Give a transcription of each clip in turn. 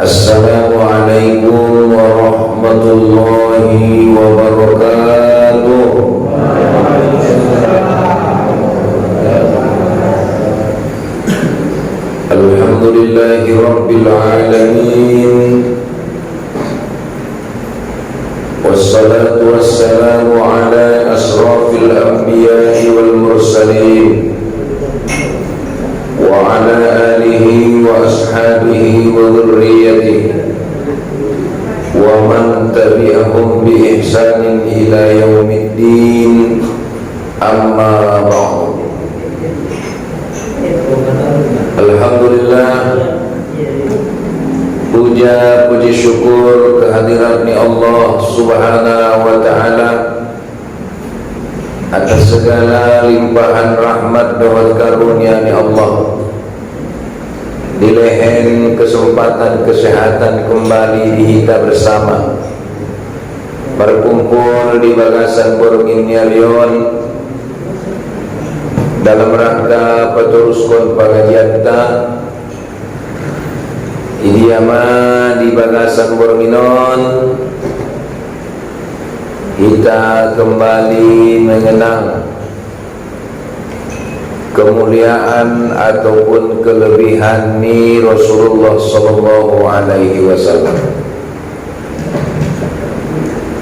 Assalamualaikum warahmatullahi wabarakatuh. Alhamdulillahi rabbil alamin, wassalatu wassalamu ala asrafil anbiya'i wal mursalin wa ala alihi wa ashabihi wa dhurriyyatihi wa man tabi'ahum bi ihsanin ila yaumiddin, amma ba'du. Alhamdulillah, puja puji syukur kehadiran Allah Subhanahu wa ta'ala atas segala limpahan rahmat dan karunia Allah. Dilehen kesempatan kesehatan kembali kita bersama berkumpul di Bagasan Borginialion dalam rangka peteruskan pengajian kita idiama di Bagasan Borginon. Kita kembali mengenang kemuliaan ataupun kelebihan ni Rasulullah sallallahu alaihi wasallam.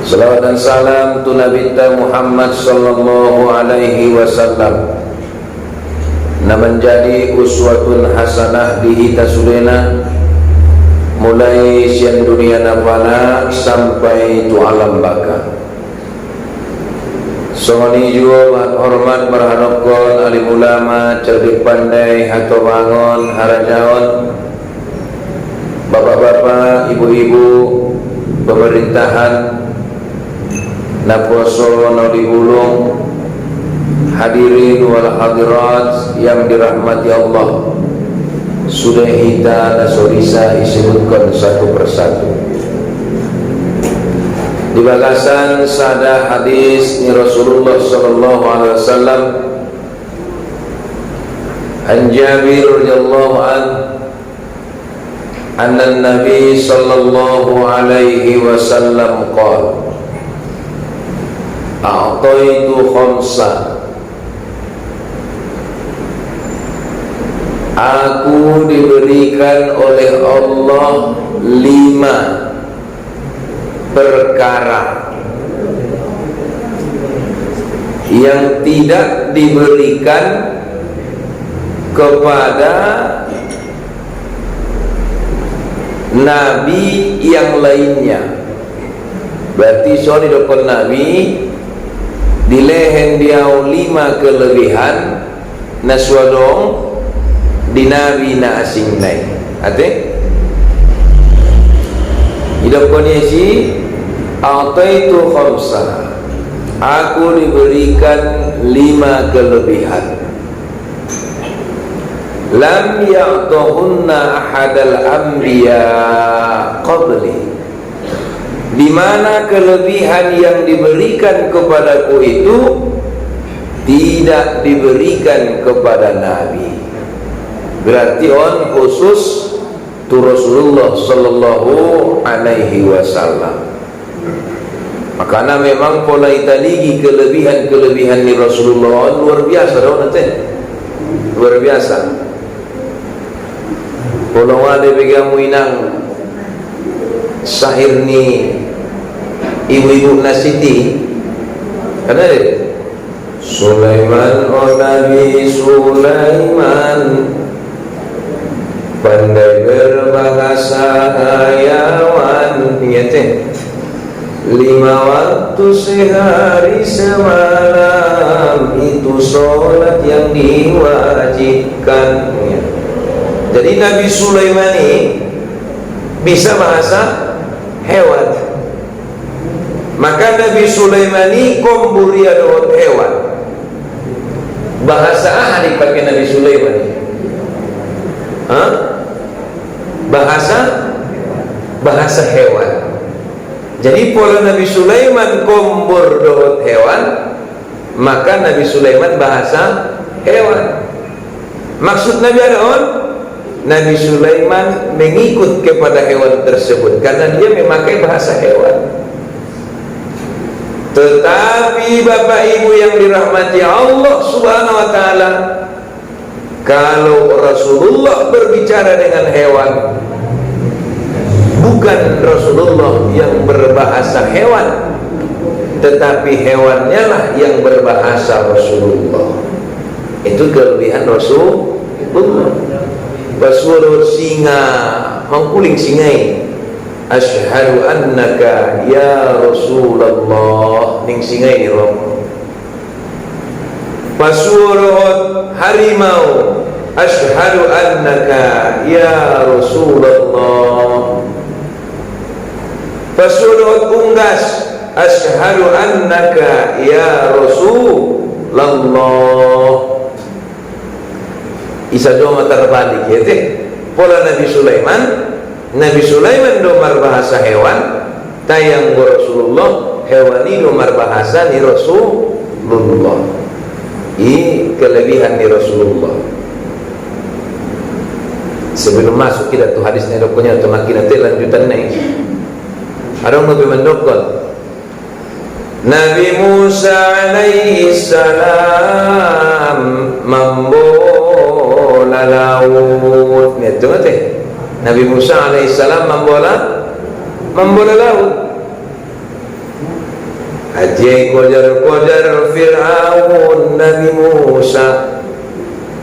Salawat dan salam tu Nabi Muhammad sallallahu alaihi wasallam na menjadi uswatun hasanah di kita sudena mulai siang dunia nafana sampai tu alam baka. Songoni juga hormat berhanapkan alim ulama, cerdik pandai, hato bangun, harajawan, bapak-bapak, ibu-ibu, pemerintahan, naposo, noli bulung, hadirin wal hadirat yang dirahmati Allah. Sudah kita nasorisa disebutkan satu persatu. Di Bagasan sada hadis ni Rasulullah sallallahu alaihi wasallam an Jabir radhiyallahu anna Nabi sallallahu alaihi wasallam qala a'taitu khamsa, aku diberikan oleh Allah 5 perkara yang tidak diberikan kepada nabi yang lainnya. Berarti soal didokon nabi dilehen dia 5 kelebihan naswadong di nabi na asing naik. Ate idokon yesi ataitu khamsa, aku diberikan 5 kelebihan lam ya'tahunna ahadal anbiya qabli, di mana kelebihan yang diberikan kepadaku itu tidak diberikan kepada nabi. Berarti on khusus tu Rasulullah sallallahu alaihi wasallam. Makanya memang pola italigi kelebihan-kelebihan ni Rasulullah luar biasa dah nanti. Luar biasa. Pola wale begamu inang sahir ni ibu-ibu nasiti. Kan ada Sulaiman, oh Nabi Sulaiman pandai berbahasa hayawan. Ingat 5 waktu sehari semalam itu sholat yang diwajibkan. Jadi Nabi Sulaiman ini bisa bahasa hewan. Maka Nabi Sulaiman ini komburia doa hewan. Bahasa apa dipakai Nabi Sulaiman ini? Bahasa hewan. Jadi pola Nabi Sulaiman kombur dohot hewan, maka Nabi Sulaiman bahasa hewan. Maksud Nabi ada on? Nabi Sulaiman mengikut kepada hewan tersebut karena dia memakai bahasa hewan. Tetapi Bapak Ibu yang dirahmati Allah Subhanahu wa taala, kalau Rasulullah berbicara dengan hewan, bukan Rasulullah yang berbahasa hewan, tetapi hewannya lah yang berbahasa Rasulullah. Itu kelebihan Rasulullah. Basuruh singa mangkuling singai, asyhadu annaka ya Rasulullah, ning singai ni rom. Basuruh harimau, asyhadu annaka ya Rasulullah. Basuruh unggas, asyhadu annaka ya Rasulullah. Isa do terbalik ya teh. Pola Nabi Sulaiman domar bahasa hewan, tayang Rasulullah hewani domar bahasa ni Rasulullah. Ini kelebihan ni Rasulullah. Sebelum masuk kita tu hadis ni dokunya tu makin nanti lanjutan ni. Ada orang lebih mendokol. Nabi Musa alaihi salam membola laut. Ni tu teh. Nabi Musa alaihi salam membola laut. Aje kojar Fir'aun Nabi Musa.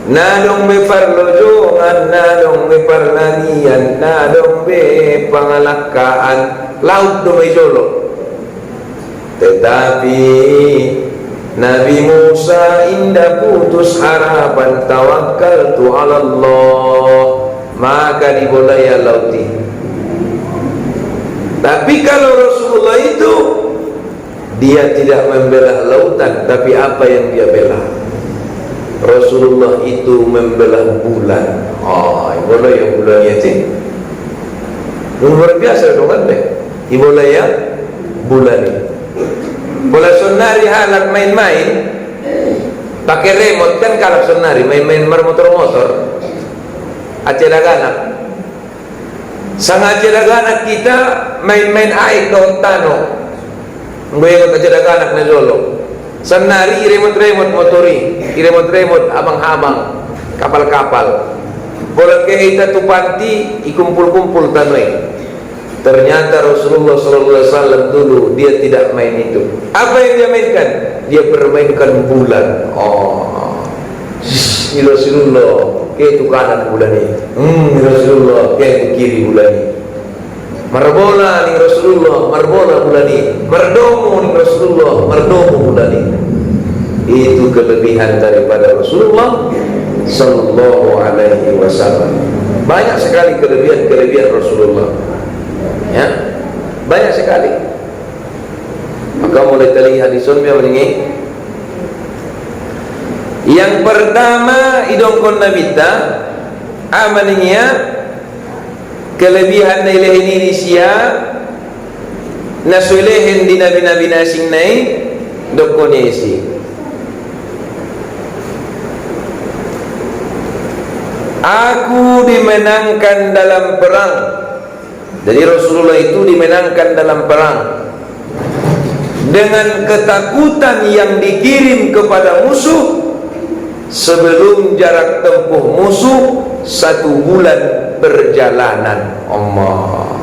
Nadong be parlojongan, nadong be parlanian, nadong be pangalakaan, laut do may jolo. Tetapi Nabi Musa indah putus harapan, tawakkaltu ala Allah, maka dibolaya lauti. Tapi kalau Rasulullah itu dia tidak membela lautan, tapi apa yang dia bela? Rasulullah itu membelah bulan. Ibola yang bulannya itu luar biasa dong kan deh. Ibola ya bulan ini. Bola sonari halak main-main pakai remote kan, kalau sonari main-main motor-motor. Aceh daganak. Sang Aceh daganak kita main-main air do tano. Ngoyong Aceh daganak na jolo. Sanari remote motori, remote abang-abang, kapal-kapal. Bola kita tu panti ikumpul-kumpul tanoi. Ternyata Rasulullah SAW dulu dia tidak main itu. Apa yang dia mainkan? Dia bermainkan bulan. Ini Rasulullah, itu kanan bulan ini. Rasulullah, itu kiri bulan ini. Marbola ni Rasulullah, marbola bulan ini. Mardomo ni Rasulullah, mardomo bulan ini. Itu kelebihan daripada Rasulullah sallallahu alaihi wasallam. Banyak sekali kelebihan Rasulullah. Ya, banyak sekali. Maka mulai tali hadisun biar ini. Yang pertama idongkon nabita amalnya kelebihan nilai ini sia nasulehen di nabi-nabi nasing nai dokone isi. Aku dimenangkan dalam perang. Jadi Rasulullah itu dimenangkan dalam perang dengan ketakutan yang dikirim kepada musuh sebelum jarak tempuh musuh 1 bulan perjalanan. Allah.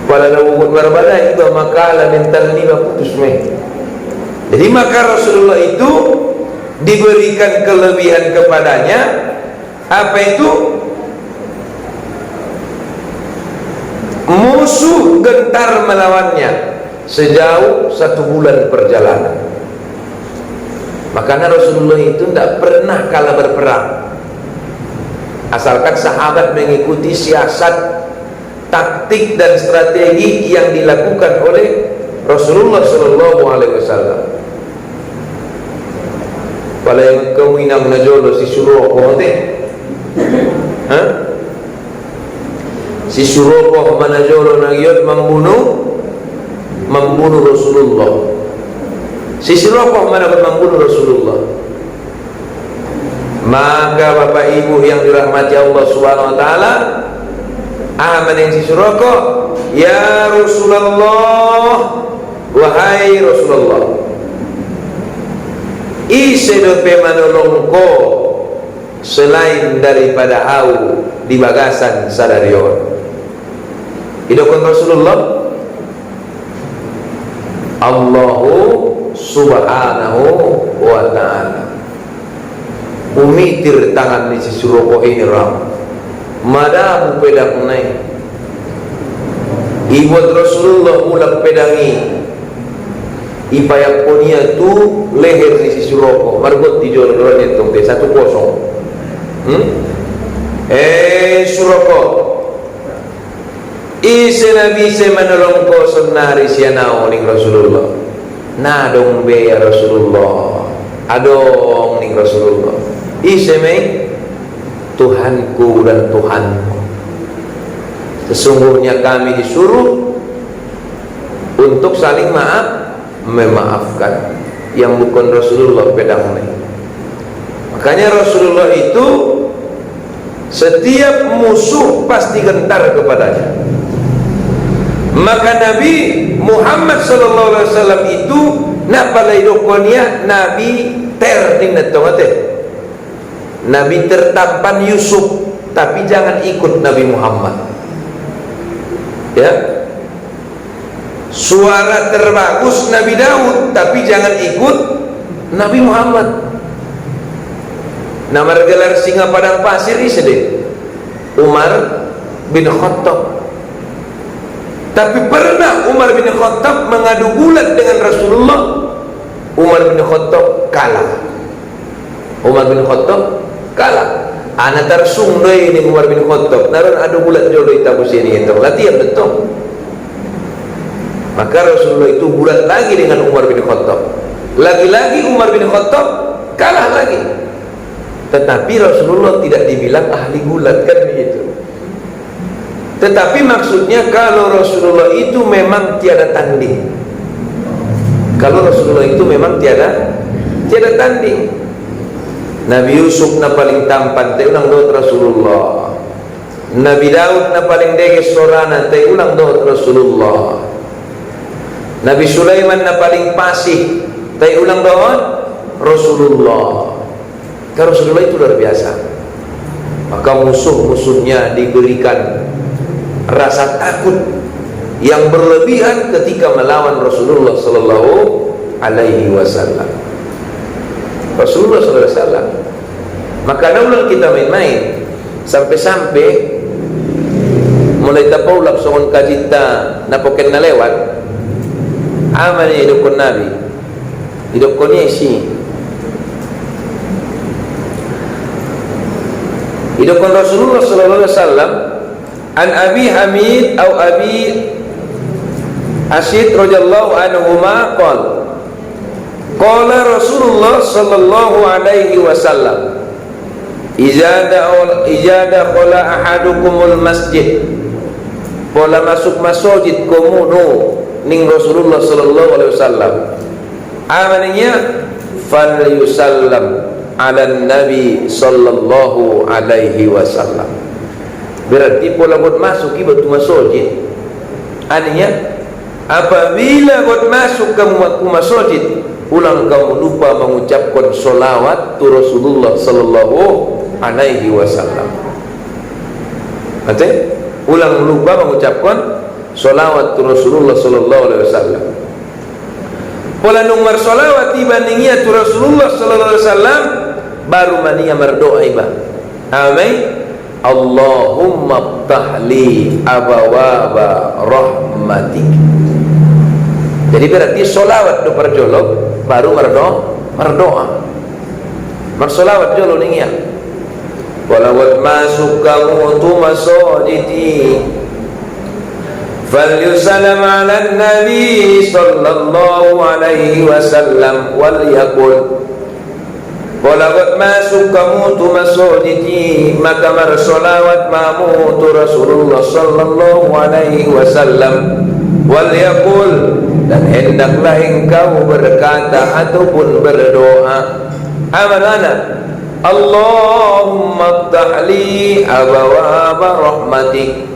Pada lawukun berbada itu maka mental ni putus meh. Jadi maka Rasulullah itu diberikan kelebihan kepadanya. Apa itu? Musuh gentar melawannya sejauh 1 bulan perjalanan. Makanya Rasulullah itu tidak pernah kalah berperang, asalkan sahabat mengikuti siasat, taktik dan strategi yang dilakukan oleh Rasulullah Sallallahu Alaihi Wasallam. Kalau yang kamu inang najolo si Surokoh si Surokoh manajolo nagyot membunuh Rasulullah. Si Surokoh mana membunuh Rasulullah. Maka Bapak Ibu yang dirahmati Allah Subhanahu wa taala, aman yang suroko, ya Rasulullah, wahai Rasulullah, isedope manolongko selain daripada au di bagasan sadarion. Idokon Rasulullah, Allahu Subhanahu wa ta'ala umitir tangan ni si suroko ini ram madamu pedang naik ibuat Rasulullah mula pedangi ipayak ponia tu leher ni si suroko margot di jodoh ni tong 1-0 suroko ise nabi se menolong ko sonari sianao ning Rasulullah nadong be ya Rasulullah adong ning Rasulullah ise me Tuhanku dan Tuhanku, sesungguhnya kami disuruh untuk saling memaafkan. Yang bukan Rasulullah pedang naik. Makanya Rasulullah itu setiap musuh pasti gentar kepadanya. Maka Nabi Muhammad SAW itu napalay dokonya Nabi terting natongate. Nabi tertampan Yusuf, tapi jangan ikut Nabi Muhammad. Ya. Suara terbagus Nabi Daud, tapi jangan ikut Nabi Muhammad. Nama gelar singa padang pasir ini Umar bin Khattab. Tapi pernah Umar bin Khattab mengadu gulat dengan Rasulullah. Umar bin Khattab kalah. Umar bin Khattab kalah. Anak tarsung doi ini Umar bin Khattab. Naran adu gulat jodoh itabu sini itu. Latihan betul. Maka Rasulullah itu gulat lagi dengan Umar bin Khattab. Lagi-lagi Umar bin Khattab kalah lagi. Tetapi Rasulullah tidak dibilang ahli gulat, kan begitu. Tetapi maksudnya kalau Rasulullah itu memang tiada tanding. Kalau Rasulullah itu memang tiada tanding. Nabi Yusuf na paling tampan tay ulang doot Rasulullah. Nabi Daud na paling deges sorana tay ulang doot Rasulullah. Nabi Sulaiman na paling pasih tay ulang doot Rasulullah. Karena Rasulullah itu luar biasa. Maka musuh-musuhnya diberikan rasa takut yang berlebihan ketika melawan Rasulullah sallallahu alaihi wasallam. Rasulullah sallallahu alaihi wasallam. Maka naulang kita main-main sampai-sampai mulai tapaulak songon kajita napoken na lewat. Aman ni hidup kon Nabi. Hidup kon si. Hidup kon Rasulullah sallallahu alaihi wasallam. An Abi Hamid atau Abi Asyid radhiyallahu anhuma qala Rasulullah sallallahu alaihi wasallam idza dakhala ahadukumul masjid pola masuk masjid komuno ning Rasulullah sallallahu alaihi wasallam amannya fal yusallam ala nabi sallallahu alaihi wasallam. Berarti pola buat masuk ibu tu masjid. Artinya apabila buat masuk kamu masjid, ulang kamu lupa mengucapkan solawat tu Rasulullah sallallahu alaihi wasallam. Nanti ulang lupa mengucapkan solawat tu Rasulullah sallallahu alaihi wasallam. Pola nomor solawat dibandingnya tu Rasulullah sallallahu alaihi wasallam baru mania berdoa iba. Amin. Allahumma ftahli abawaba rahmatik. Jadi berarti solawat do perjolok baru berdoa. Bersolawat jolo ningia. Walawat masuk kamu tu masjidi. Falyusallam ala nabi sallallahu alaihi wasallam wal yaqul Walawat masuk kamu tu masjidi maka bersolawat mamu tu Rasulullah sallallahu alaihi wasallam wal yaqul dan hendaklah engkau berkata ataupun berdoa amanana Allahumma iftah li abwaaba rahmatik.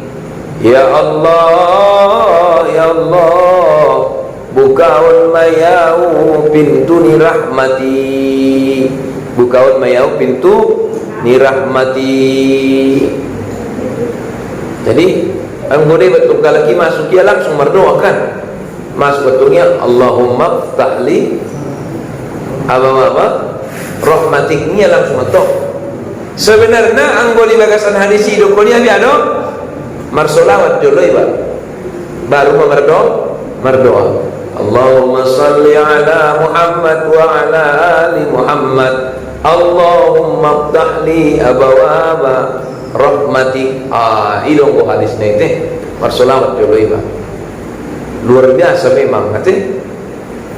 Ya Allah, ya Allah, bukaun mayau pintu ni rahmati. Bukaun mayau pintu ni rahmati. Jadi anggone betul kalau lagi masuk dia langsung berdoakan. Masuk betulnya Allahumma iftah li abwaaba rahmatiknya langsung betul. Sebenarnya anggone bagasan hadis hidup ko niya biado marsolawat jolo iba baru merdoa Allahumma salli ala Muhammad wa ala ali Muhammad Allahumma iftah li abwaaba rahmatik. Idong ko hadis na ite marsolawat jolo iba luar biasa memang kate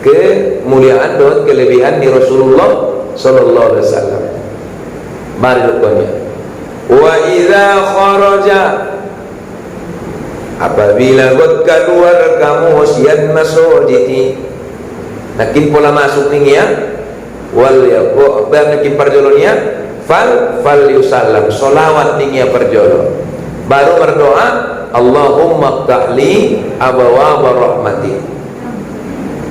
kemuliaan dan kelebihan di Rasulullah sallallahu alaihi wasallam. Mari lukunya wa idza kharaja, apabila keluar kamu sian masjid nakin pola masuk ning ya wal yaqo dan nakin perjolonya fal yusallam solawat ning ya perjolo baru berdoa Allahumma iftah li abwaaba rahmati.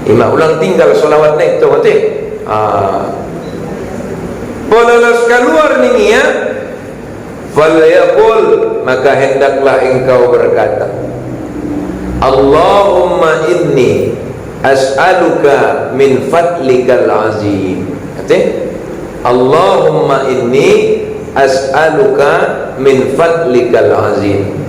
Ima ulang tinggal solawat nek to mate pola keluar ning ya fal yaqul, maka hendaklah engkau berkata Allahumma inni as'aluka min fadlikal azim. Kata Allahumma inni as'aluka min fadlikal azim.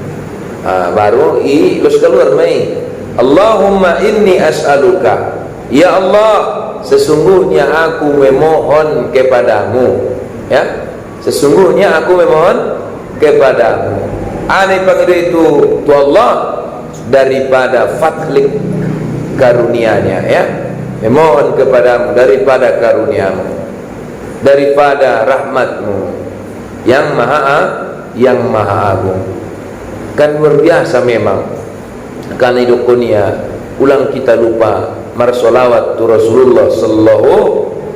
Baru terus keluar mai Allahumma inni as'aluka, ya Allah, sesungguhnya aku memohon kepadamu, ya, sesungguhnya aku memohon kepadamu. Aneh panggil itu tu Allah daripada fadlik karunia-Nya, ya, memohon kepadamu daripada karuniamu, daripada rahmatmu yang maha agung. Kan luar biasa memang. Karena hidup dunia ulang kita lupa marsolawat tu Rasulullah sallallahu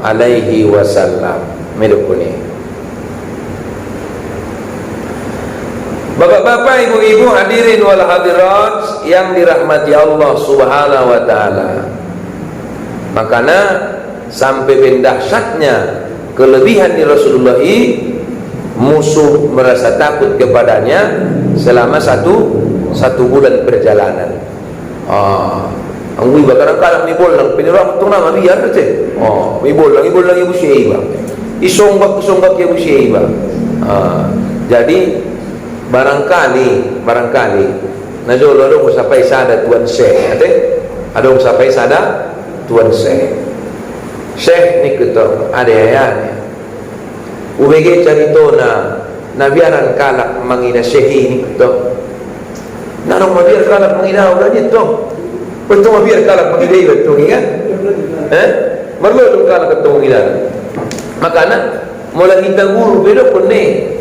alaihi wasallam hidup dunia. Bapak-bapak, ibu-ibu, hadirin wal hadirat yang dirahmati Allah subhanahu wa ta'ala, makanya sampai bendahsyatnya kelebihan di Rasulullah ini, musuh merasa takut kepadanya selama satu bulan perjalanan. Angui kadang-kadang mibol lang pinirang itong nama biar teh. Mibol lang ibu siya isonggak ibu siya. Jadi barangkali najolo ko sampai sada tuan Syekh ate adong sampai sada tuan Syekh ni keto ada ya ubege carito na biaran kalak mangina Syekh ni keto nanong mabiar kalak mangina udah dito betul mabiar kalak mangina betul ingat marlo dong kalak keto mangina makana mula kita guru bedo pun ni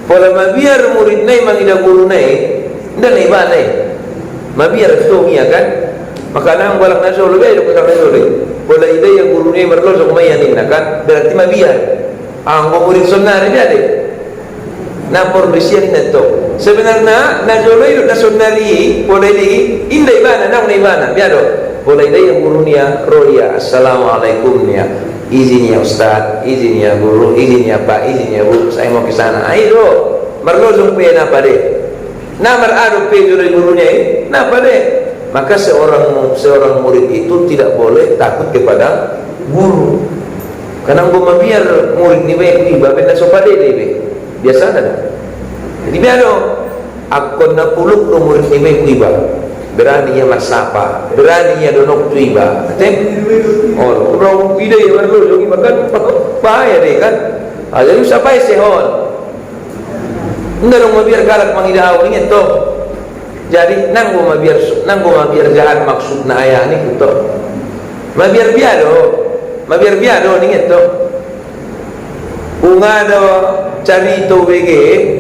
pola mabiar murid nai mangida guru nai ndan iba nai mabiar keto iya kan makana ang balak nasolo bedo ko nasolo pola ide yang guru nai marlo so kumayan kan berarti mabiar ang murid sunnah dia de na por besian nato sebenarnya nasolo itu nasonari pola ini inda ibana nang ibana biado pola ide yang guru nia roya assalamualaikum nia izin ya Ustaz, izin ya guru, izin ya Pak, izin ya Bu, saya mau ke sana. Ayo, merlozong pe napa deh? Namar adu pe dari gurunya ini, napa deh? Maka seorang murid itu tidak boleh takut kepada guru. Karena gua biar murid ni baik iba benda sopade deh. Biasa ada. Jadi biado, aku na puluk no murid ni baik iba. Berani ya masapa, berani ya donok tu iba. Orang ide yang baru lagi makan bahaya deh kan. Jadi siapa sehon? Enggak dong mabiar galak mangidau ingat toh. Jadi nanggo mabiar jahat maksudna ayah ni gitu. Mabiar biado ingat toh. Ungado carito bege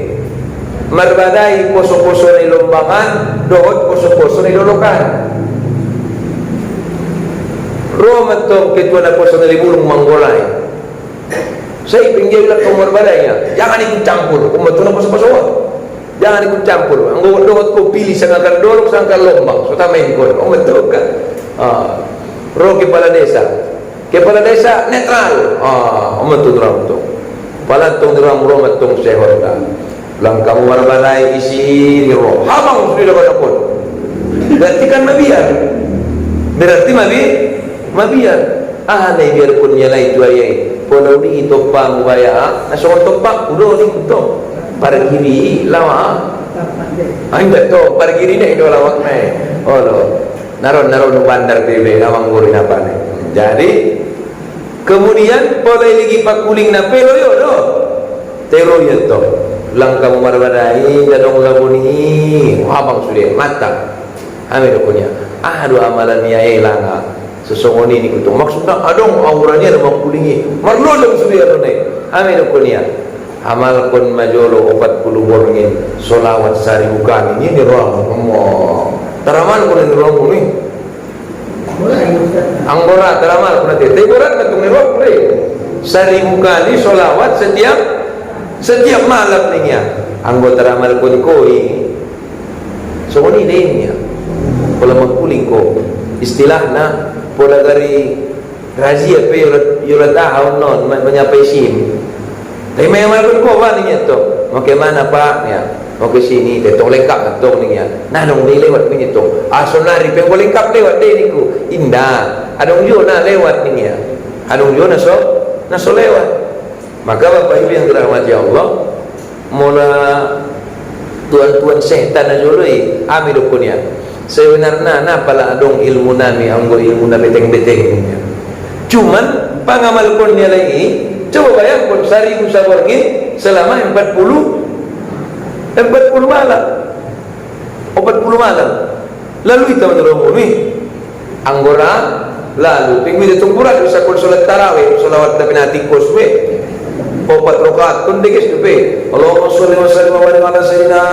marbadai poso-poso ni lombangan dohot poso-poso ni lolokan Roma to ketua na poso ni bulung manggolay Saya pinggir bilang umur badainya, jangan ikut campur. Umat tu nak pasal-pasal. Jangan ikut campur. Anggo dot ko pilih sangakan dorong sangakan lombang. So tamay ko. Umat tu kan. Ro kepala desa. Kepala desa netral. Umat tu dorong tu. Pala tong dorong umat tong sehat dah. Lang kamu badai isi ni ro. Habang sudah dapat pun. Berarti kan mabiar. Berarti mabiar. Nai biar pun nyalai tu ayai. Polau ni topang baya, nasong topang udah ni kuto. Parkiri lawa. Enggak to, parkiri ni itu lawak nai. Oh lo, naron bandar tebe, awang gurin apa nih. Jadi kemudian polai lagi pakuling na pelo yo do. Tero yo to. Lang kamu marbadai, jadong labuni, abang sudah mata. Amin punya. Aduh amalan niya langa. Sesungguhnya ini kutung maksudnya adong auranya ada makulingi marlo dalam suria tunai amin akunya amal kun majolo 40 borngin solawat sari bukan ini roh ngomong teramal kun ini roh ini anggora teramal kun nanti teguran ketung ini roh ini sari bukan ini solawat setiap malam ini anggota teramal kun koi soalnya ini kalau makuling ko istilahnya pola dari razia pe yura tahu non menyapai sim. Tapi memang pun kau ni tu. Mau ke mana pak ya? Mau ke sini, tetong lengkap tetong ni ya. Nah dong ni lewat ni tu. Sonari pe boleh lengkap lewat ni ku. Indah. Adong jo na lewat ni ya. Adong jo na so lewat. Maka bapak ibu yang dirahmati Allah, mula tuan-tuan setan aja loi, amin dukunya. Sebenarnya pala adong ilmu nami anggo ilmu na beteng-beteng cuman pangamal pun dia lagi coba bayangkan sari musawargin selama 40 malam 40 malam lalu kita menurut ni anggora lalu tinggi di tunggurat bisa kun solat tarawih solawat tapi nanti koswe 4 rakaat pun dikis tu pe Allahumma sholli wa sallim wa barik ala sayyidina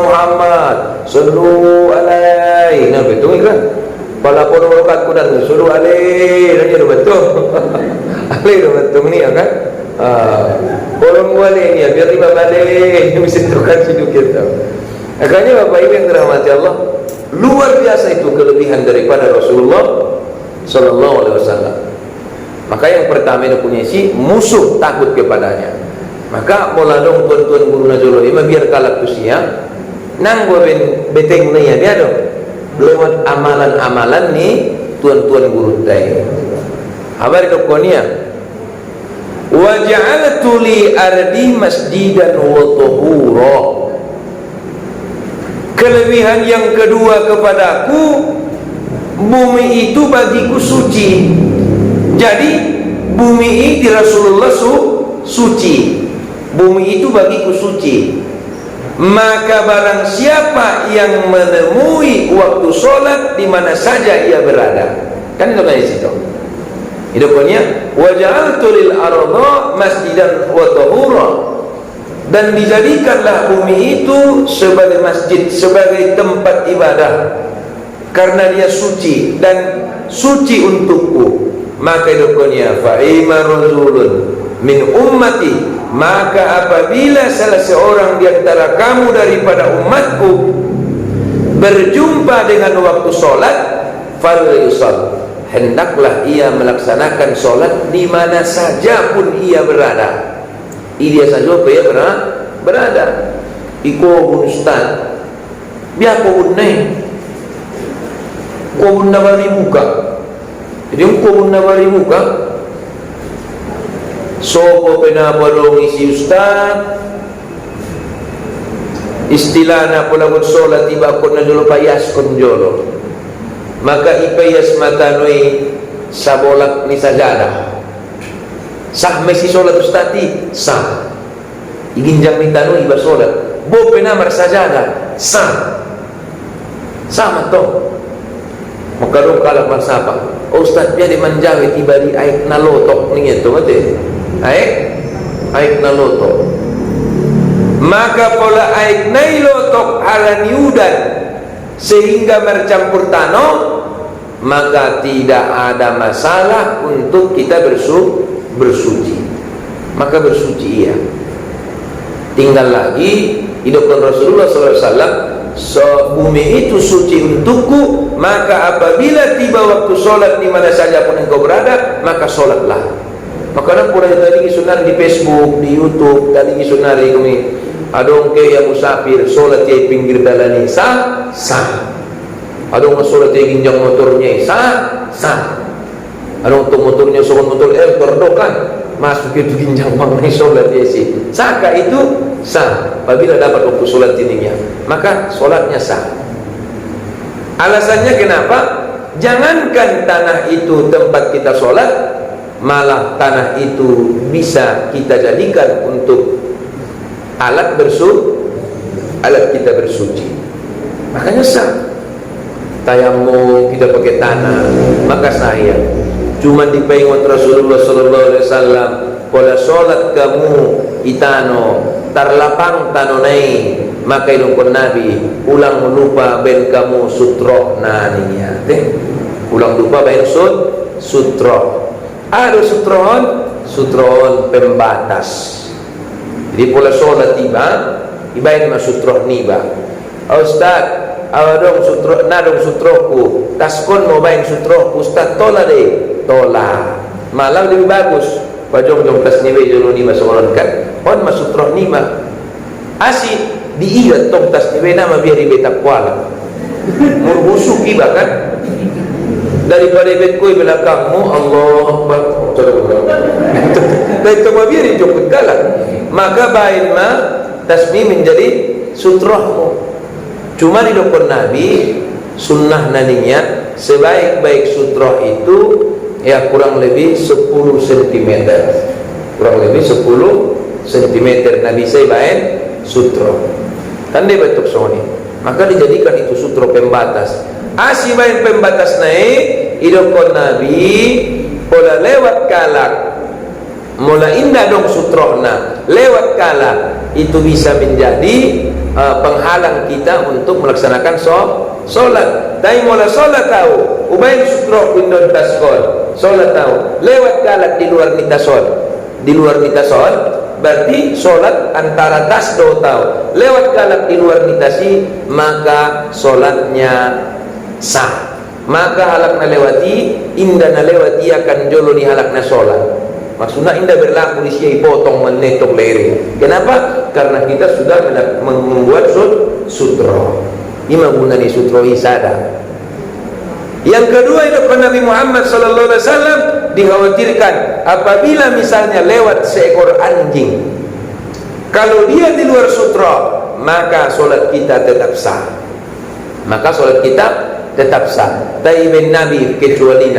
Muhammad sallu alaihi nah betul kan pala 4 rakaat kudan sallu alaihi aja betul alaihi betul ni kan orang wali ni biar lima balik mesti tukar hidup kita akhirnya Bapak Ibu yang dirahmati Allah luar biasa itu kelebihan daripada Rasulullah sallallahu alaihi wasallam. Maka yang pertama itu punya si musuh takut kepadanya. Maka pola dong tuan-tuan guru najolo ima biar kalak usia nang gua beteng ni ya dia dong lewat amalan-amalan ni tuan-tuan guru tay. Habar itu konia wa ja'altu li ardi masjidan wa tuhura. Kelebihan yang kedua kepadaku bumi itu bagiku suci. Jadi bumi ini di Rasulullah suci. Bumi itu bagiku suci. Maka barang siapa yang menemui waktu sholat di mana saja ia berada. Kan itu kayak situ. Itu punya wa ja'altu lil arda masjidan wa tahura. Dan dijadikanlah bumi itu sebagai masjid, sebagai tempat ibadah. Karena dia suci dan suci untukku. Maka hidupnya fa'ima rasulun min ummati, maka apabila salah seorang di antara kamu daripada umatku berjumpa dengan waktu solat falyusall, hendaklah ia melaksanakan solat di mana saja pun ia berada. Ia saja ia berada. Iko pun ustaz biar ko unai ko unna bari buka. Jadi ko unna bari buka sopo penabarong isi ustaz istilah na pula kun solat tiba kun na jolo payas kun jolo maka ipayas matanoi sabolak ni sajada sah mesi solat ustati sah iginjang ni tanoi iba solat bo penamar sajada sah sama to maka dong kalak marsapa ustaz biar di manjawi tiba di aik nalotok ni itu mati aik nalotok maka pola aik nailotok halaniudan sehingga bercampur tanah maka tidak ada masalah untuk kita bersuci. maka bersuci ia. Tinggal lagi hidupkan Rasulullah SAW, bumi itu suci untukku, maka apabila tiba waktu sholat di mana saja pun engkau berada, maka sholatlah. Maka pula tadi sunnah di Facebook, di YouTube, tadi sunnah kami adong ke yang musafir sholat di pinggir jalan ini sah. Adong sholat di ginjang motornya sah. Adong untuk motornya soal motor berdokan masuk itu ginjang mengenai sholat di sini. Sahkah itu? Sah. Apabila dapat waktu sholat ininya, maka sholatnya sah. Alasannya kenapa? Jangankan tanah itu tempat kita sholat, malah tanah itu bisa kita jadikan untuk alat kita bersuci. Makanya sah. Tayamum kita pakai tanah, maka saya cuma dipengot Rasulullah sallallahu alaihi wasallam, "Qala salat kamu itano tarlapang tanonai," maka ilungkon Nabi ulang lupa ben kamu sutro naninya. Ulang lupa ben sutro. Ada sutron pembatas. Jadi pola sholat tiba ibain masutro niba. Ustaz, awdong sutroku taskon mau main sutroku Ustaz tola malah lebih bagus pajong tas niwe jolo niba seorang kan on masutro niba asi diiat tong tas niwe nama biar dibetak kuala murhusu kiba kan daripada betku belakangmu Allah Akbar dari tong biar dijokut galak, maka bain ma tasmi menjadi sutrohmu. Cuma di dokter Nabi sunnah naninya sebaik-baik sutroh itu ya kurang lebih 10 cm. Kurang lebih 10 cm Nabi saya baik sutroh. Kan dia betul soni. Maka dijadikan itu sutroh pembatas. Asi baik pembatas naik di dokter Nabi pola lewat kalak. Mula indah dong sutrohna lewat kalak itu bisa menjadi penghalang kita untuk melaksanakan solat. Tapi mula solat tahu ubain sutroh pindon taskon solat tahu lewat kalak di luar nita sol berarti solat antara tas do tahu lewat kalak di luar nitasi maka solatnya sah. Maka halak na lewati indah na lewati akan jolo ni halak na solat. Maksudnya indah berlaku di sini potong menetok leri. Kenapa? Karena kita sudah membuat sutro. Ini menggunakan sutro isada. Yang kedua itu Nabi Muhammad sallallahu alaihi wasallam dikhawatirkan apabila misalnya lewat seekor anjing, kalau dia di luar sutro, maka solat kita tetap sah. Tapi ben Nabi kecuali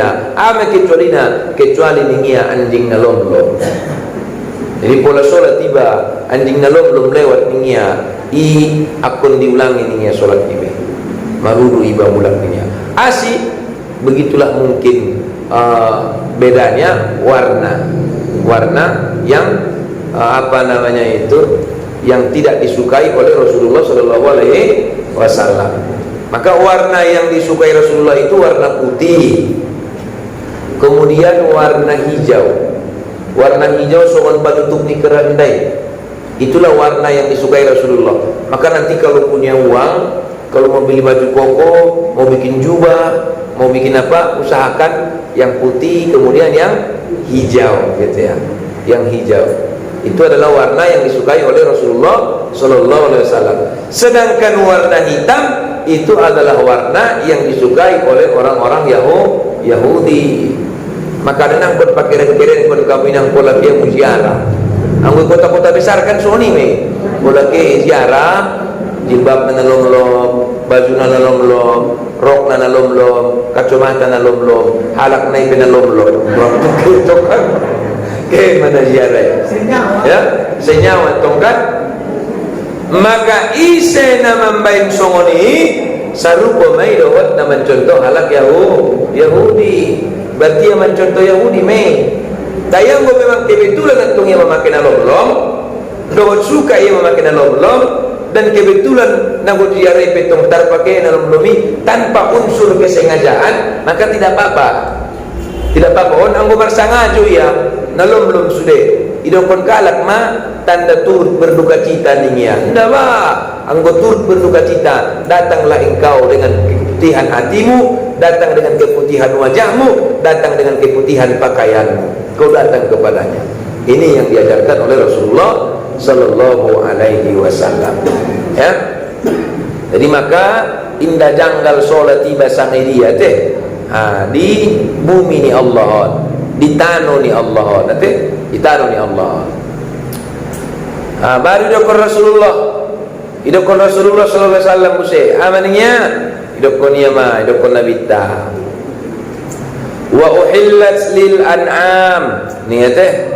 ningia anjing na lomlom. Jadi pola solat tiba anjing na lomlom lewat ningia akun diulangi ningia solat tiba marudu iba mulak ningia asi. Begitulah mungkin bedanya warna yang yang tidak disukai oleh Rasulullah sallallahu alaihi wasallam. Maka warna yang disukai Rasulullah itu warna putih, kemudian warna hijau. Warna hijau soal penutup ni kerandai, itulah warna yang disukai Rasulullah. Maka nanti kalau punya uang, kalau mau beli baju koko, mau bikin jubah, mau bikin apa, usahakan yang putih kemudian yang hijau, gitu ya. Yang hijau itu adalah warna yang disukai oleh Rasulullah sallallahu alaihi wasallam. Sedangkan warna hitam itu adalah warna yang disukai oleh orang-orang Yahudi. Maka ada nangkut pakai keren kon kami nang pola dia muziarah. Anggo kota-kota besar kan soni me. Pola ke ziarah, jilbab na lomlom, baju na lomlom, rok na lomlom, kacamata na lomlom, halak na ipinalomlom. Begitu kan? Ke mana ziarah? Ya, senyawa tongkat. Maka ise na mambain songoni sarupo may dawat na mencontoh halak Yahudi. Berarti yang mencontoh Yahudi may. Dayang go memang kebetulan atong yang memakai lomlom, dawat suka yang memakai lomlom, dan kebetulan nagot ziarah petong tarpakai lomlomi tanpa unsur kesengajaan, maka tidak apa-apa. Tidak apa-apa. On anggo marsangajo ya nalomlom sudah. idokon kalak ma tanda turut berduka cita ningia. Ndak ba, anggo turut berduka cita, datanglah engkau dengan keputihan hatimu, datang dengan keputihan wajahmu, datang dengan keputihan pakaianmu. Kau datang kepadanya. Ini yang diajarkan oleh Rasulullah sallallahu alaihi wasallam. Ya. Jadi maka indah janggal solat tiba sangai dia teh. Di bumi ni Allah, di tanah ni Allah, teh, di tanah ni Allah. Baru idokon Rasulullah sallallahu alaihi wasallam musik. Amannya idokon dia mah, idokon Nabi ta. Wa uhillat lil an'am. Ni teh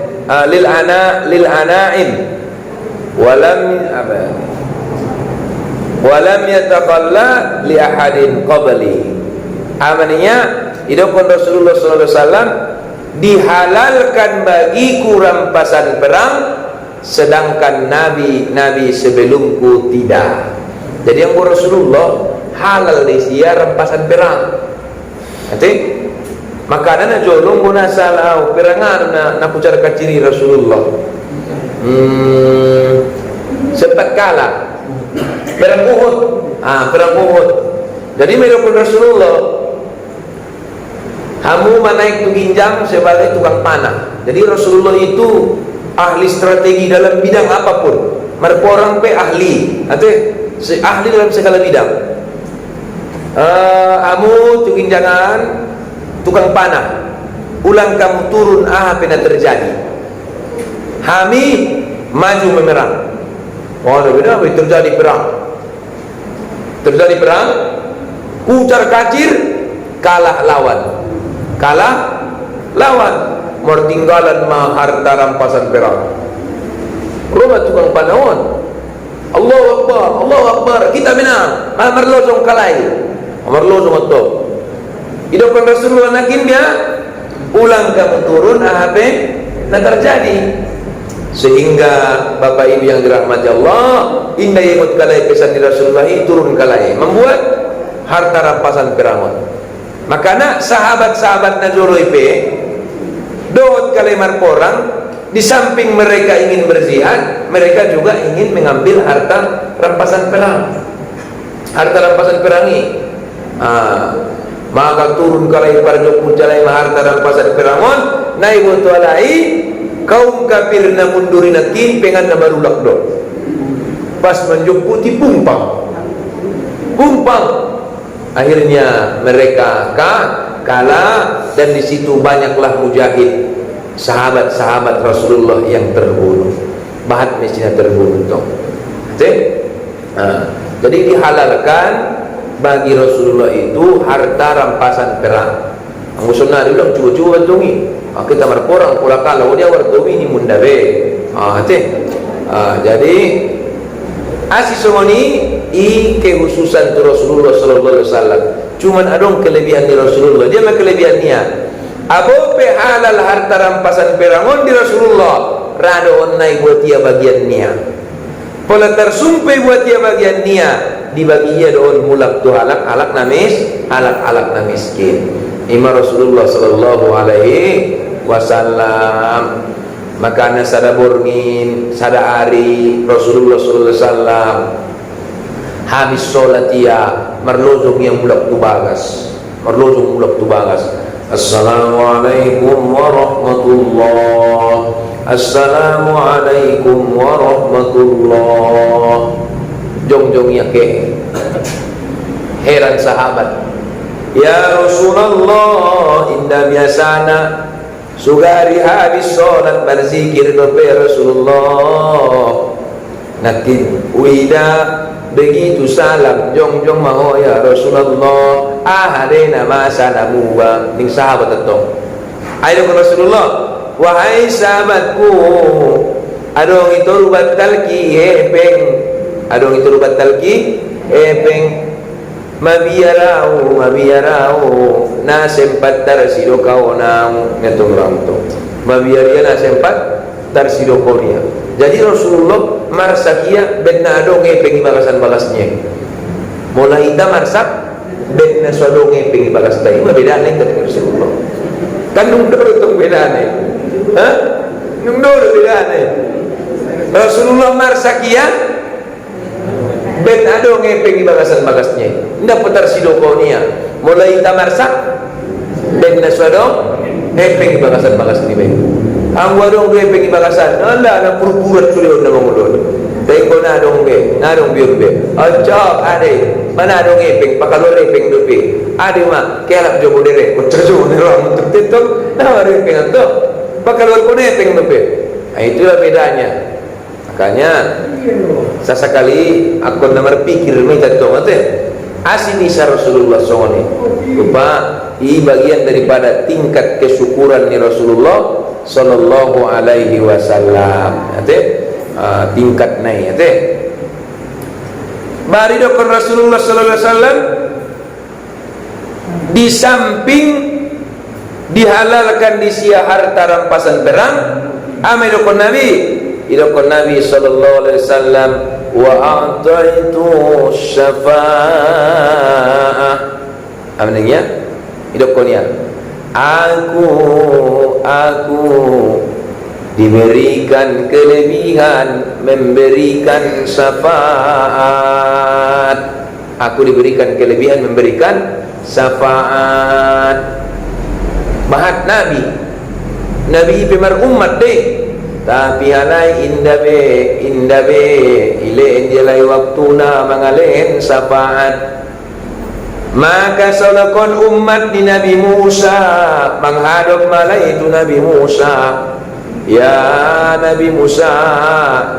lil ana'im. Walam yataqalla li ahadin qabli. Amannya idokon Rasulullah sallallahu alaihi wasallam dihalalkan bagiku rampasan perang, sedangkan nabi sebelumku tidak. Jadi yang Rasulullah halal dia rampasan perang. Nanti makanan jolong guna salah perangan na pucara kaciri Rasulullah. Sempat kalah perang Uhud. Perang Uhud. Jadi mereka Rasulullah hamu menaik tu ginjang sebagai tukang panah. Jadi Rasulullah itu ahli strategi dalam bidang apapun. Mereka orang pe ahli, ahli dalam segala bidang. Hamu tu ginjangan tukang panah. Ulang kamu turun apa yang terjadi. Hami maju memerang. Beda terjadi perang. Terjadi perang, kucar kacir, kalah lawan. Mertinggalan harta rampasan perang. Rumah tukang panahon. Allahu Akbar, kita menang. Merlosong kalai. Merlosong itu. Idokon Rasulullah nakin dia, ulang kamu turun apa yang terjadi. Sehingga Bapak Ibu yang dirahmati Allah, indah imut kalai pesan di Rasulullah turun kalai, membuat harta rampasan perang. Makanya sahabat-sahabat Najoro ipe dot kalemar porang, di samping mereka ingin berjihad, mereka juga ingin mengambil harta rampasan perang. Harta rampasan perang ini maka turun kalai parjok puncalai harta rampasan perangon naik butualai kaum kafir na mundurin natin pengan na barulak do pas menjumputi pumpang. Akhirnya mereka kalah, dan di situ banyaklah mujahid sahabat-sahabat Rasulullah yang terbunuh. Bahat mestinya terbunuh toh. Jadi dihalalkan bagi Rasulullah itu harta rampasan perang. Ang gusto na dulu cuba tungi. Kita marporang pula kalau dia wartumi ni mundabe. Jadi asisongoni i kehususan tu Rasulullah sallallahu alaihi wasallam. Cuman adong kelebihan di Rasulullah. Dia mah kelebihannya. Abo pe halal harta rampasan perangon di Rasulullah. Rado onnai buat dia bagian nia. Pola tersumpai buat dia bagian nia. Dibagi ia doon mulak tu alak na miskin. Ima Rasulullah sallallahu alaihi wasallam. Makanya sada borngin, sada ari Rasulullah sallallahu alaihi wasallam habis solat ia merlojong yang mulak tu bagas. Assalamualaikum warahmatullah. Assalamualaikum warahmatullah. Jong ya ke heran sahabat. Ya Rasulullah, indah biasana sugari habis solat berzikir kepada Rasulullah. Nakin wida begitu salam jong maho ya Rasulullah. Hadena masa namuwa ning sahabat itu. Ayo ke Rasulullah, wahai sahabatku, adong itu rubat talki epeng mabiyarau na sempat tarsido kau nang ngetong ramto mabiyariya na sempat tarsido kau niya. Jadi Rasulullah marsakia benna adong epeng bagasan-bagasnya. Mulai ita marsak benna sodong epeng bagas tayo. Mabeda na yung Rasulullah. Kanong doro itong beda na nung dulu bilang Rasulullah marsakia ben ado ngepeng bagasan bagasnya ndak putar sidokonia mulai tamarsak ben naswado ngepeng bagasan bagas ni ben ang wadong ngepeng bagasan nanda na purpurat tuliw na mangulod tengko na dong biur be acak ade mana dong ngepeng pakalore ngepeng dupi ade mah kelap jobo dere kucerjo ni orang untuk titok na ngepeng to pakalore ko ngepeng dupi itulah bedanya. Makanya sesekali aku nomor pikir minta tongate asini Rasulullah SAW lupa ini bagian daripada tingkat kesyukuran ni Rasulullah Sallallahu Alaihi Wasallam tingkat naik bari dokon Rasulullah Sallallahu Alaihi Wasallam di samping dihalalkan disia harta rampasan perang ame dokon Nabi idokon Nabi sallallahu alaihi wasallam wa a'taitu syafa'ah amnanya idokonnya aku diberikan kelebihan memberikan syafaat aku diberikan kelebihan memberikan syafaat mahat Nabi pemar umat deh tapi alai indabe ile indialai waktuna mangalen syafaat maka salakon umat di Nabi Musa menghadap malai itu Nabi Musa ya Nabi Musa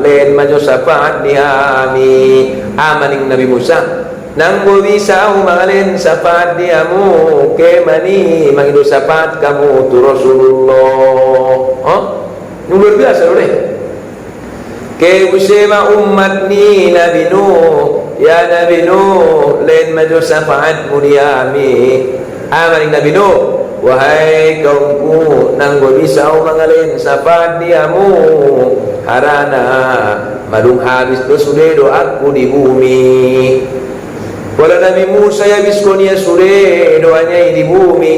len maju syafaat diami amaning Nabi Musa nanggo bisa mangalen syafaat diamu kemani mangidu syafaat kamu tu Rasulullah luar biasa boleh ke usema umat ni Nabi Nuh ya Nabi Nuh lain maju syafaat mudiami amaring Nabi Nuh wahai kaumku nanggo bisa mangalin syafaat diamu harana madung habis sudah doaku di bumi wala Nabi Musa ya biskonia sudah doanya di bumi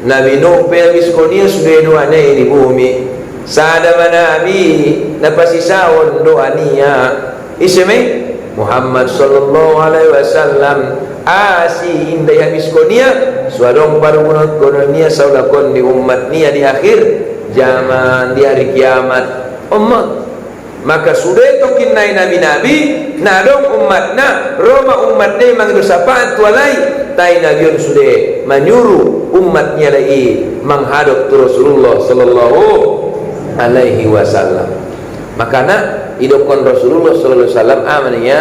Nabi Nuh ya biskonia sudah doanya di bumi sada Nabi napasisaon doania iseme Muhammad sallallahu alaihi wasallam asi indai habis konia suadong parunut konia saulakon di umat nia di akhir zaman di hari kiamat umat maka sudah tokin nai nabi-nabi nadong umatna roma umatnya mangidu syafaat walai tai nabiun sudah menyuruh umatnya lagi menghadap Rasulullah sallallahu alaihi wasallam makana idokon Rasulullah sallallahu alaihi wasallam amannya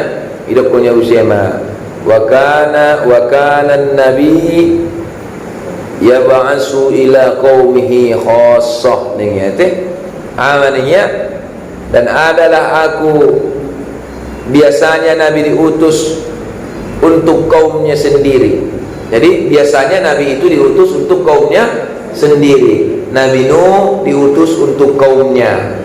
idokonnya usema wa kana nabi yab'asu ila qaumihi khassah ning teh amannya dan adalah aku biasanya Nabi diutus untuk kaumnya sendiri jadi biasanya Nabi itu diutus untuk kaumnya sendiri Nabi Nuh diutus untuk kaumnya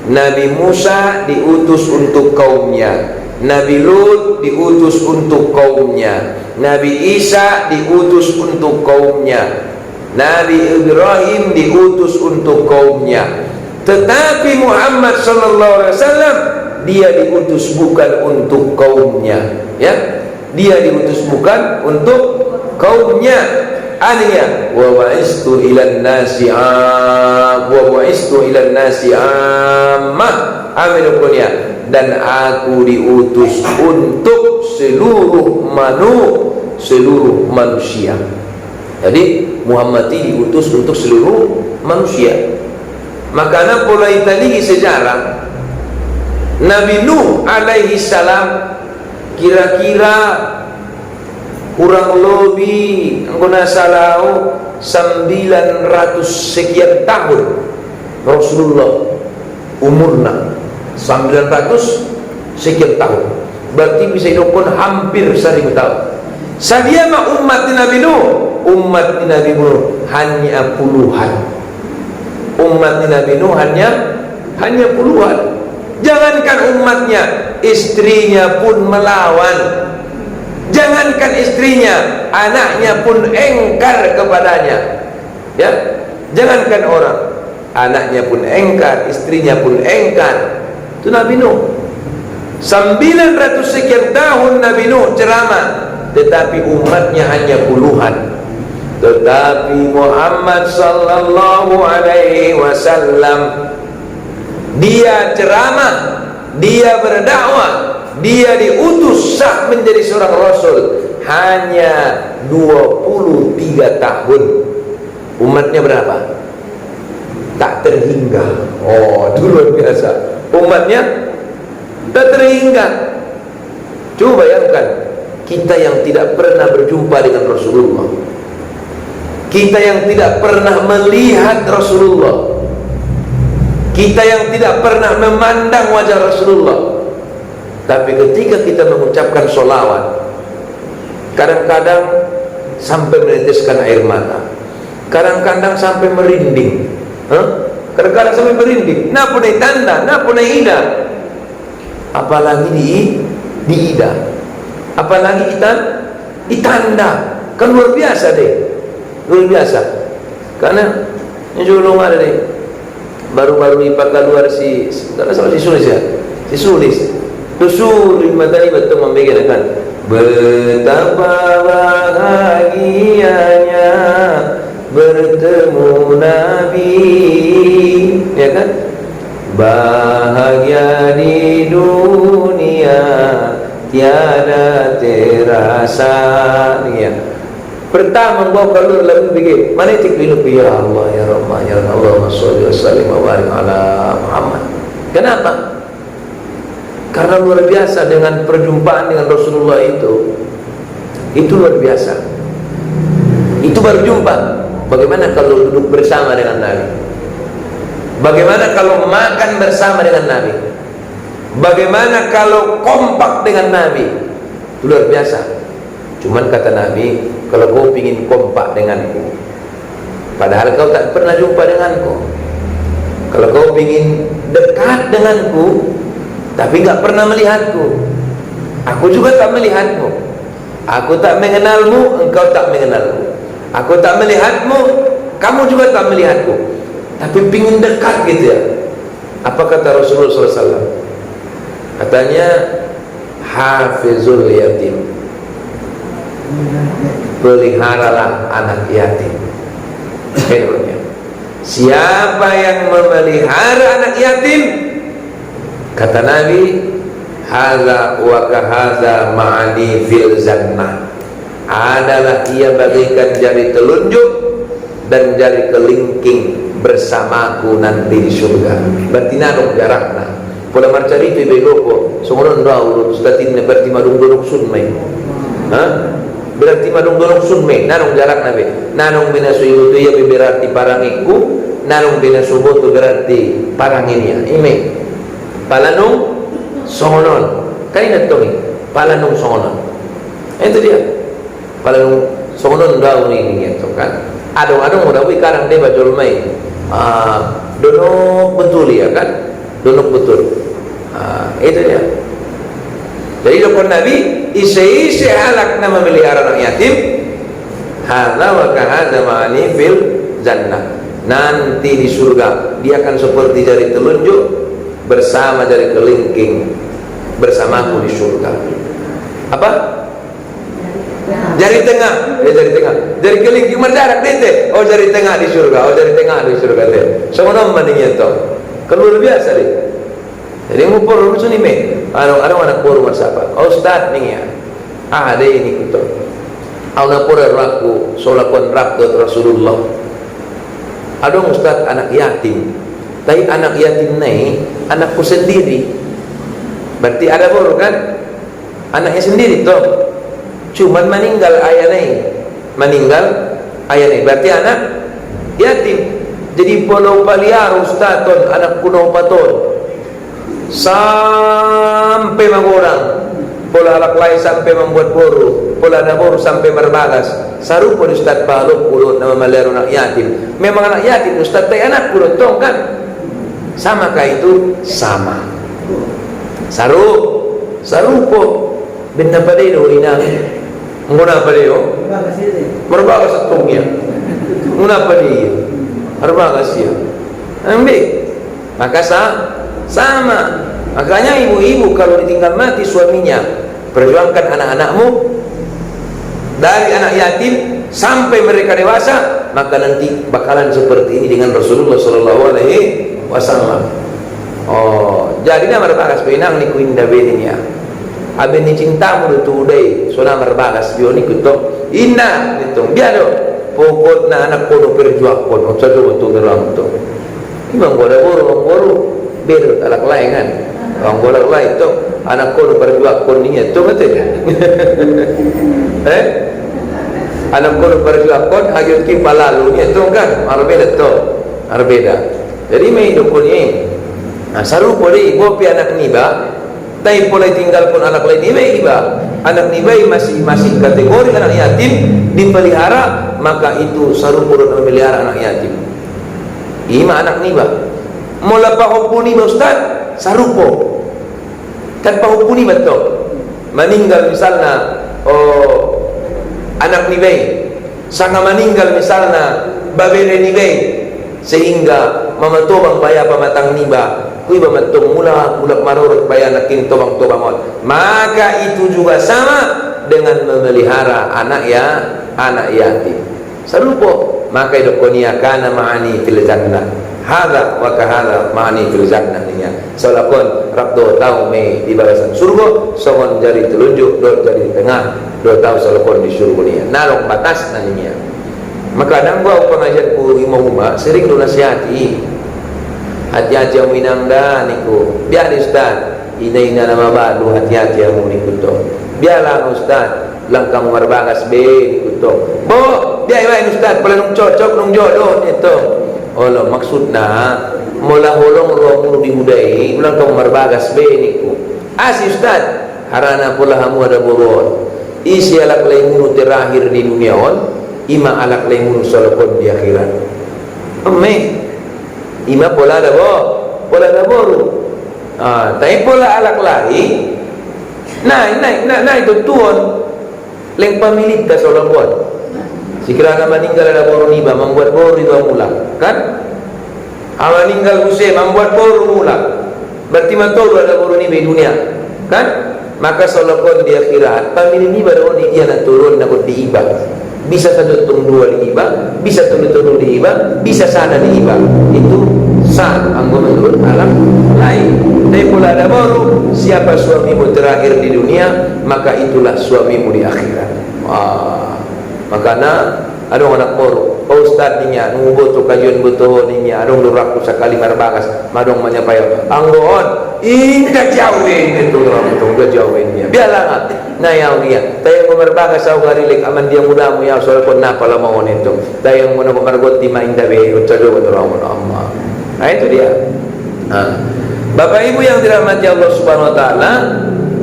Nabi Musa diutus untuk kaumnya Nabi Lut diutus untuk kaumnya Nabi Isa diutus untuk kaumnya Nabi Ibrahim diutus untuk kaumnya tetapi Muhammad sallallahu alaihi wasallam dia diutus bukan untuk kaumnya ya dia diutus bukan untuk kaumnya aniya wa wa'istu ilan nasi ammah aminukunya dan aku diutus untuk seluruh manusia jadi Muhammad diutus untuk seluruh manusia makanya mulai tadi sejarah Nabi Nuh alaihi salam kira-kira kurang lebih angkona salau 900 sekian tahun Rasulullah umurna 900 sekian tahun berarti bisa hidupkan hampir 1000 tahun sadia mah umat Nabi Nuh umat Nabi Nuh hanya puluhan umat Nabi Nuh hanya puluhan jangankan umatnya istrinya pun melawan jangankan istrinya, anaknya pun engkar kepadanya. Ya, jangankan orang, anaknya pun engkar, istrinya pun engkar. Itu Nabi Nuh. 900 sekian tahun Nabi Nuh ceramah, tetapi umatnya hanya puluhan. Tetapi Muhammad sallallahu alaihi wasallam, dia ceramah, dia berdakwah, dia diutus sah menjadi seorang rasul hanya 23 tahun. Umatnya berapa? Tak terhingga. Oh, itu luar biasa. Umatnya tak terhingga. Coba bayangkan, kita yang tidak pernah berjumpa dengan Rasulullah, kita yang tidak pernah melihat Rasulullah, kita yang tidak pernah memandang wajah Rasulullah, tapi ketika kita mengucapkan sholawat, kadang-kadang sampai meneteskan air mata, kadang-kadang sampai merinding, kadang-kadang sampai merinding. Nah punai tanda, nah punai ida, apalagi di ida, apalagi di tanda, kan luar biasa deh, luar biasa. Karena yang julung ada deh, baru-baru ipaka luar si Sulis ya, si Sulis Sulis matanya betul membedakan betapa bahagianya bertemu Nabi, ya kan? Bahagia di dunia tiada terasa, ya. Pertama bawa keluar lagu begini, mana tik minum, ya Allah ya Rahman ya Allah, sholli wa sallim wa barik ala Muhammad. Kenapa? Karena luar biasa dengan perjumpaan dengan Rasulullah itu luar biasa. Itu baru jumpa. Bagaimana kalau duduk bersama dengan Nabi? Bagaimana kalau makan bersama dengan Nabi? Bagaimana kalau kompak dengan Nabi? Itu luar biasa. Cuman kata Nabi, kalau kau ingin kompak denganku, padahal kau tak pernah jumpa denganku, kalau kau ingin dekat denganku tapi tak pernah melihatku, aku juga tak melihatmu, aku tak mengenalmu, engkau tak mengenalku, aku tak melihatmu, kamu juga tak melihatku, tapi ingin dekat gitu ya. Apa kata Rasulullah SAW? Katanya, hafizul yatim, peliharalah anak yatim. Siapa yang memelihara anak yatim, kata Nabi, hadza wa kahadza ma'ani fil jannah, adalah ia bagaikan jari telunjuk dan jari kelingking bersamaku nanti di surga. Berarti nanong jarakna pola marcarito ibegopo songonon daw statin berarti madung-dulung sunmay, berarti madung-dulung sunmay nanong jarak nabe, nanong binasuyo ya berarti parangiku, nanong binasuboto berarti paranginya ime palanong songonon kain natongi palanong songonon. Itu dia palanong songonon daw ni gitu kan. Adong-adong udah karang deba jolmai donok betul ya kan, donok betul. Itu dia. Jadi dokon Nabi isi halak nama melihara anak yatim, hadza wa kahadza ma'ani fil jannah, nanti di surga dia akan seperti jari telunjuk bersama jari kelingking bersamaku di surga. Apa? Jari tengah, jari tengah, jari kelingking berjarak dete. Oh jari tengah di surga, oh jari tengah di surga deh. Semua nama maningnya tu, kan luar biasa deh. Jadi ngupur rumus ni me, ada anak pur bersama. Oh Ustaz ni ya, ada ini kita. Anak pur raku, solakon rakyat Rasulullah. Ada Ustaz anak yatim, tapi anak yatim ni anakku sendiri. Berarti ada pur kan, anaknya sendiri tu. Cuman meninggal ayah ni, meninggal ayah ni. Berarti anak yatim. Jadi pola paliar Ustaz ton anak kuno paton. Sampai mengurang pola alak lain sampai membuat boru, pola nabur sampai berbagas. Sarupa Ustaz balok kulun nama maleru anak yatim. Memang anak yatim Ustaz tay anak kulun tong kan. Sama kah itu? Sama. Sarupo benda pada itu inang. Menguna pada itu? Berbagas atungnya. Menguna pada itu? Berbagas ya. Ambil. Maka sama. Makanya ibu-ibu kalau ditinggal mati suaminya, perjuangkan anak-anakmu dari anak yatim sampai mereka dewasa, maka nanti bakalan seperti ini dengan Rasulullah sallallahu alaihi wasallam. Oh, jadi nama berbagas pinang ni kuin dabeninya. Aben ni cintamu tu dei, sona berbagas bio ni kuto. Inna itu biado. Pokok na anak kono perjuang kono, sadu tu geram tu. Imang boru ber alak lain kan. Orang bola lain tu anak kono perjuang kono ni tu betul. Anak kono perjuang kono hajut ki palalu ni tu kan, arbeda tu. Arbeda. Jadi mai hidup ni. Nah, saru boleh ibu pi anak ni ba, tapi boleh tinggal pun anak lain ni ba. Anak ni masih kategori anak yatim dipelihara, maka itu saru boleh memelihara anak yatim. Ima anak ni ba. Mula pahupuni ba ustaz? Sarupo. Tanpa hupuni betul. Meninggal misalnya anak ni sanga meninggal misalnya babere ni sehingga memetobang baya pamatang niba kui bamatong mula marurut baya nakin tobang-tobang, maka itu juga sama dengan memelihara anak yatim. Sarupo, maka idokonia kana ma'ani fil jannah. Hadza wa kahadza ma'ani fil jannah niya. Salakon rabdo tau me di balasan surga, songon jari telunjuk do jari tengah, do tau salakon di surga niya. Nalok batas nanya. Maka kadang gua pengajianku imam sering do nasihati. Hati-hati yang minangda niku. Biar ustaz, ina nama balu hati-hati yang niku to. Biarlah ustaz, langkang marbagas be niku to. Bo, biar wae ustaz, pala nung cocok nung jodoh itu. Allah maksudna mula holong roh di budai, langkang marbagas be niku. Asi ustaz, harana pula hamu ada borot. Isi alak laimunu terakhir di dunia on, ima alak laimunu salapun di akhirat. Amin. Ima pola ada boru. Tapi pola alak lain. Nah itu tuan leng pemilik dah soal buat. Sekiranya meninggal ada boru niba, membuat boru niba mula, kan? Meninggal usai membuat boru mula. Berarti matol ada boru niba di dunia, kan? Maka soal buat di akhirat pemilik niba ada orang dia nak turun nak diibah. Bisa satu tung dua diibah, bisa tung diibah, bisa sana diibah. Itu sah anggo menurut alam lain. Tapi pula ada baru, siapa suamimu terakhir di dunia, maka itulah suamimu di akhirat. Makanya ada anak baru, ustaz ninya nunggu tu kajian betul ninya, ada duraku sekali marbagas, madong menyapai anggoon, indah jauhin itu orang itu, indah jauhin dia. Biarlah nayau dia. Tayang marbagas au garilik aman dia muda mu ya soal pun napa la mau itu. Tayang mo na margot ti mainda be ucado orang Allah. Nah itu dia. Bapak Ibu yang dirahmati Allah Subhanahu wa taala,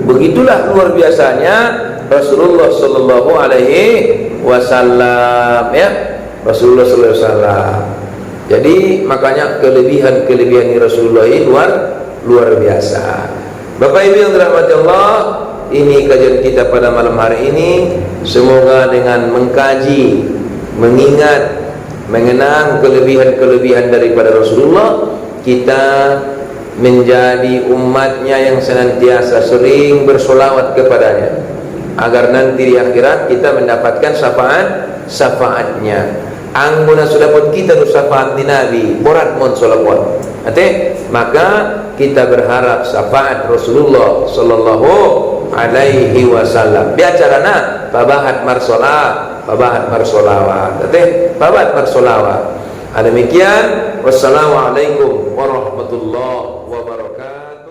begitulah luar biasanya Rasulullah sallallahu alaihi wasallam ya. Rasulullah sallallahu alaihi wasallam. Jadi makanya kelebihan Rasulullah ini luar biasa. Bapak Ibu yang dirahmati Allah, ini kajian kita pada malam hari ini. Semoga dengan mengkaji, mengingat, mengenang kelebihan-kelebihan daripada Rasulullah, kita menjadi umatnya yang senantiasa sering bersolawat kepadanya, agar nanti di akhirat kita mendapatkan syafaatnya. Angguna sudah pun kita syafaat di Nabi borat mon solawat. Maka kita berharap syafaat Rasulullah sallallahu alaihi wasallam. Biacarana pabahat marsolawat, pabat marsolawat. Demikian, wassalamualaikum warahmatullahi wabarakatuh.